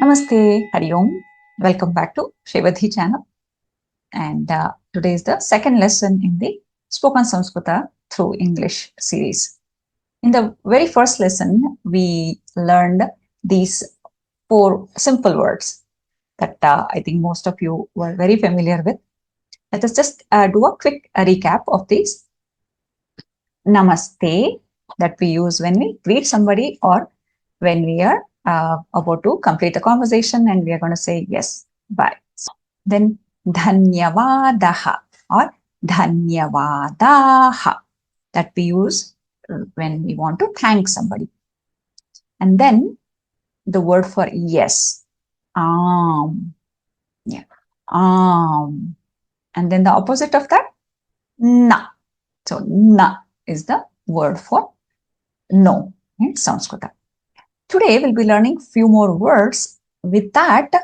Namaste, Hari Om. Welcome back to Shevadhi channel. And today is the second lesson in the Spoken Samskrita through English series. In the very first lesson, we learned these 4 simple words that I think most of you were very familiar with. Let us just do a quick recap of these. Namaste, that we use when we greet somebody or when we are about to complete a conversation and we are going to say yes, bye. Then dhanyavadaha or dhanyavadaha, that we use when we want to thank somebody. And then the word for yes, yeah, and then the opposite of that, na. So na is the word for no in Sanskrit. Today we'll be learning few more words. With that,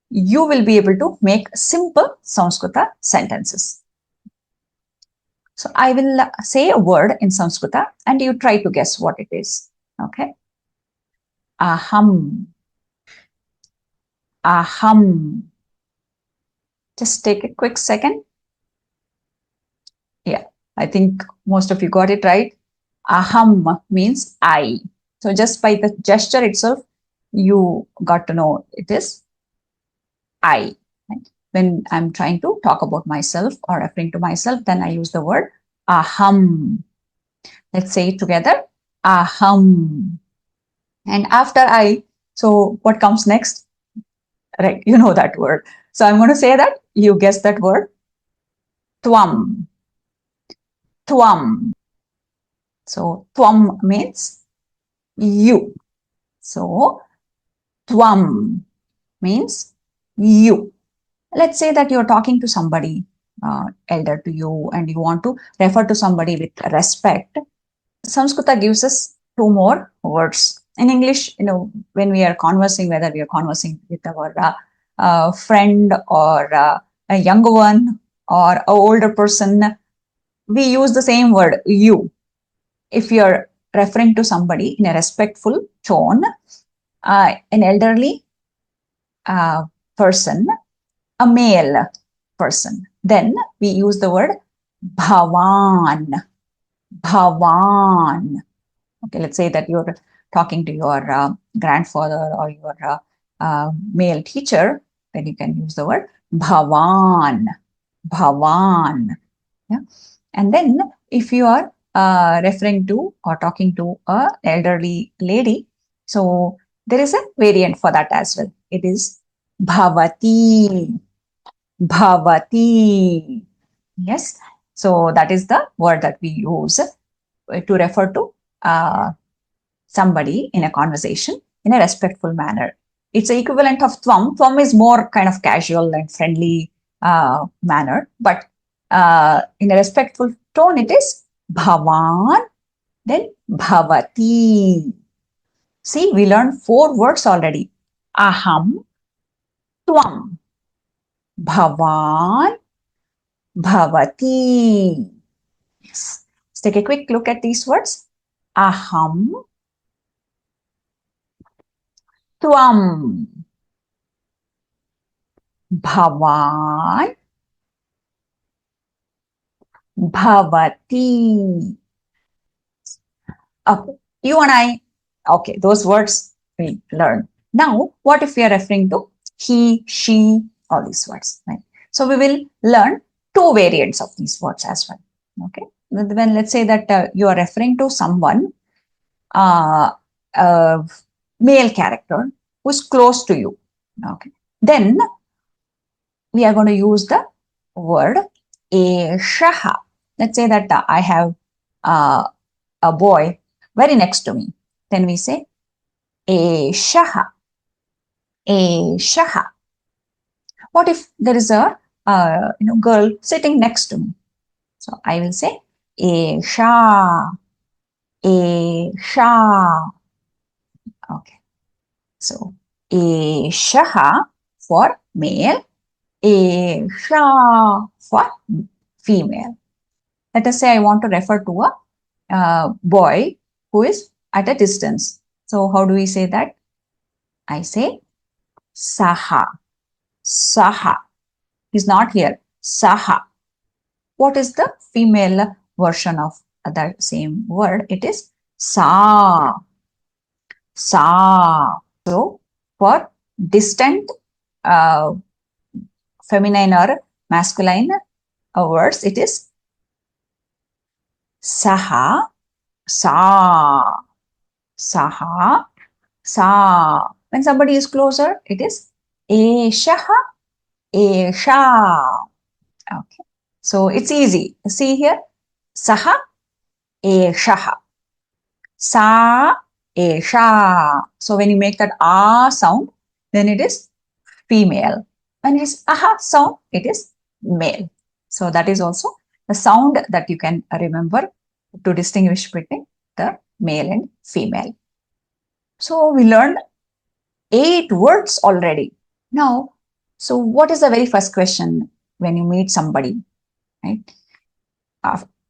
you will be able to make simple Sanskrita sentences. So I will say a word in Sanskrita and you try to guess what it is. Okay. Aham. Aham. Just take a quick second. Yeah, I think most of you got it right. Aham means I. So just by the gesture itself, you got to know it is I. Right? When I'm trying to talk about myself or referring to myself, then I use the word aham. Let's say it together. Aham. And after I, so what comes next? Right, you know that word. So I'm going to say that, you guess that word. Tvam. Tvam. So Tvam means you. So Tvam means you. Let's say that you're talking to somebody elder to you and you want to refer to somebody with respect. Samskrita gives us 2 more words. In English, when we are conversing, whether we are conversing with our friend or a younger one or an older person, we use the same word, you. If you're referring to somebody in a respectful tone, an elderly person, a male person, then we use the word Bhavān. Bhavān. Okay, let's say that you're talking to your grandfather or your male teacher, then you can use the word Bhavān. Bhavān. Yeah. And then if you are referring to or talking to an elderly lady, so there is a variant for that as well. It is Bhavatī. Bhavatī. Yes. So that is the word that we use to refer to somebody in a conversation in a respectful manner. It's the equivalent of Tvam. Tvam is more kind of casual and friendly manner, but in a respectful tone, it is Bhavān, then Bhavatī. See, we learned 4 words already. Aham, Tvam, Bhavān, Bhavatī. Yes. Let's take a quick look at these words. Aham, Tvam, Bhavān, Bhavatī. Okay, you and I, okay, those words we learn. Now, what if we are referring to he, she, all these words, right? So we will learn 2 variants of these words as well. Okay, when let's say that you are referring to someone, male character who is close to you. Okay, then we are going to use the word Eṣaḥ. Let's say that I have a boy very next to me. Then we say Eṣaḥ. Eṣaḥ. What if there is a girl sitting next to me? So I will say Eṣaḥ. Eṣaḥ. Okay. So Eṣaḥ for male, Eṣaḥ for female. Let us say I want to refer to a boy who is at a distance. So how do we say that? I say Saha. Saha is not here. Saha. What is the female version of that same word? It is sa. Sa. So, for distant feminine or masculine words, it is saha, sa, saha, sa. When somebody is closer, it is Eṣaḥ, Eṣaḥ. Okay. So it's easy. See here, saha, Eṣaḥ, sa, Eṣaḥ. So when you make that ah sound, then it is female. When it is aha sound, it is male. So that is also the sound that you can remember to distinguish between the male and female. So we learned 8 words already. Now, so what is the very first question when you meet somebody, right?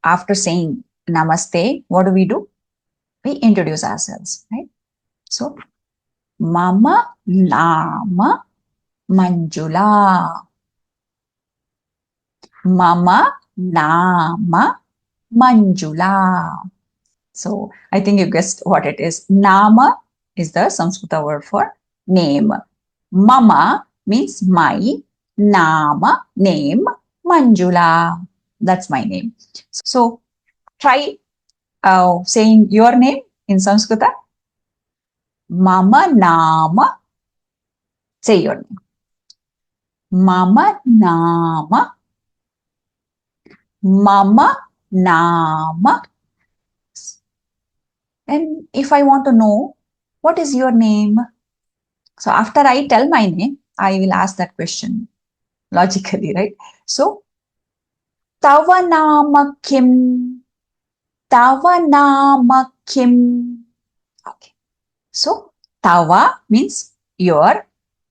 After saying namaste, what do? We introduce ourselves, right? So, Mama Nama Manjula. Mama Nama Manjula. So I think you guessed what it is. Nama is the Sanskrit word for name. Mama means my. Nama, name. Manjula, that's my name. So try saying your name in Sanskrit. Mama Nama. Say your name. Mama Nama. Mama Nama. And if I want to know, what is your name? So after I tell my name, I will ask that question logically, right? So, Tava Nāma Kim. Tava Nāma Kim. Okay. So, Tava means your,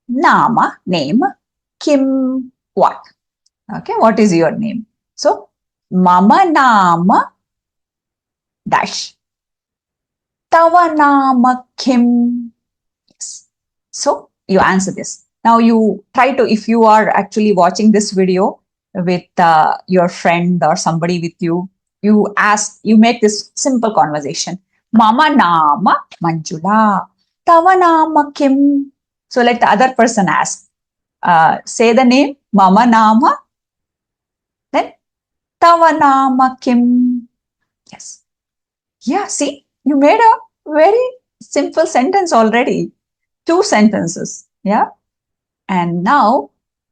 Nama, name, Kim, what? Okay, what is your name? So, Mama Nama dash. Tava Nāma Kim. Yes. So, you answer this. Now, you try to, if you are actually watching this video with your friend or somebody with you, you make this simple conversation. Mama Nama Manjula. Tava Nāma Kim. So, let the other person ask. Say the name, Mama Nama. Then, Tava Nāma Kim. Yes. Yeah, see, you made a very simple sentence already. 2 sentences. Yeah. And now,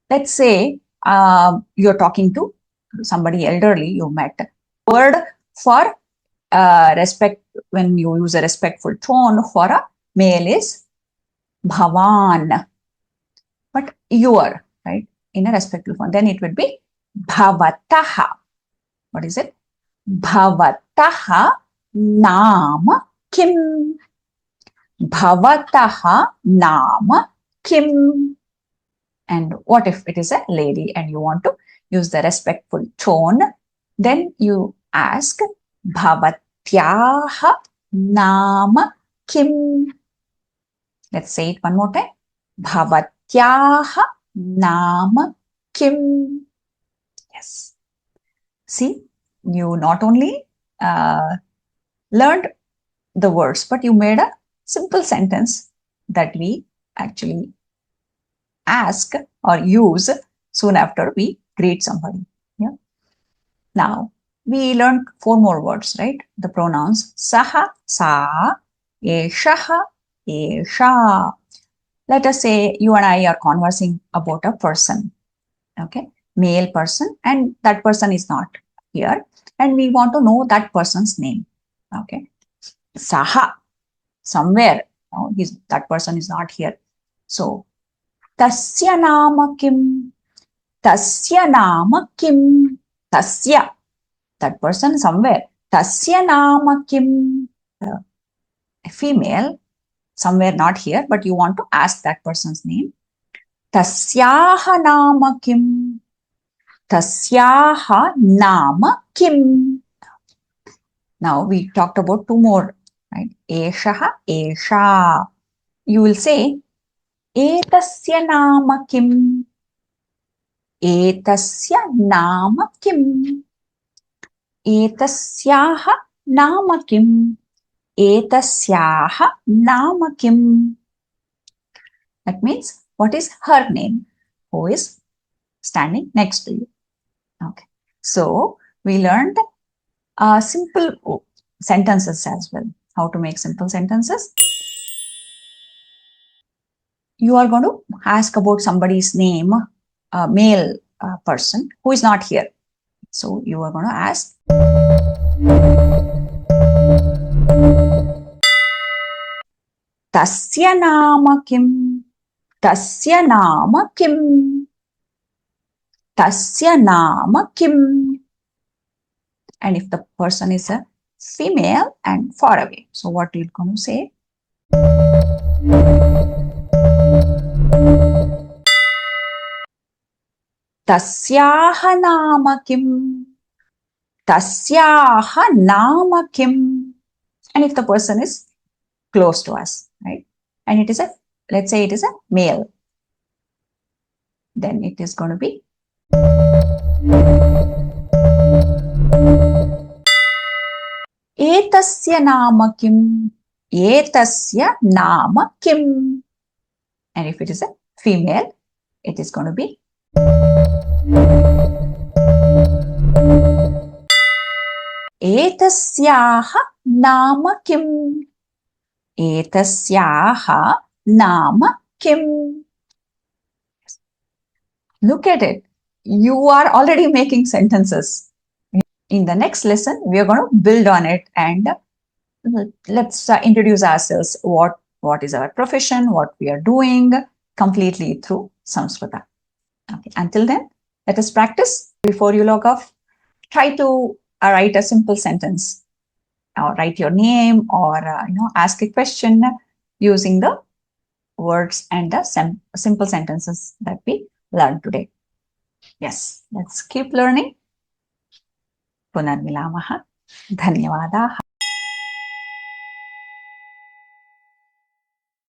let's say you're talking to somebody elderly you met. Word for respect, when you use a respectful tone for a male is Bhavān. But your, right, in a respectful form, then it would be Bhavatah. What is it? Bhavatah Nāma Kim. Bhavatah Nāma Kim. And what if it is a lady and you want to use the respectful tone? Then you ask Bhavatyaha Nāma Kim. Let's say it one more time. Bhavatyaha Nāma Kim. Yes. See, you not only learned the words, but you made a simple sentence that we actually ask or use soon after we greet somebody. Yeah. Now, we learned 4 more words, right? The pronouns saha, sa, Eṣaḥ, Eṣaḥ. Let us say you and I are conversing about a person, okay? Male person, and that person is not here. And we want to know that person's name, okay? Saha, somewhere, that person is not here. So, Tasya Nāma Kim. Tasya Nāma Kim. Tasya, that person somewhere. Tasya Nāma Kim. A female, somewhere not here, but you want to ask that person's name. Tasyaha Nāma Kim. Tasyaha Nāma Kim. Now we talked about 2 more, right? Eṣaḥ, Eṣaḥ. You will say Etasya nama kim? Etasya nama kim? Etasyaha nama kim? Etasyaha nama kim? That means, what is her name? Who is standing next to you? Okay. So, we learned simple sentences as well. How to make simple sentences. You are going to ask about somebody's name, a male person who is not here. So, you are going to ask, Tasya nama kim? Tasya nama kim? Tasya nama kim? And if the person is a female and far away, so what are you going to say? Tasyaha nama kim? Tasyaha nama kim? And if the person is close to us, right? And it is a, let's say it is a male, then it is going to be Etasya nama kim? Etasya nama kim? And if it is a female, it is going to be Etasyaha nama kim? Etasyaha nama kim? Look at it. You are already making sentences. In the next lesson, we are going to build on it and let's introduce ourselves. What is our profession? What we are doing completely through Samskritam. Okay. Until then, let us practice. Before you log off, try to write a simple sentence, or write your name, or ask a question using the words and the simple sentences that we learned today. Yes, let's keep learning. Punarmilamaha. Dhanyavadaha.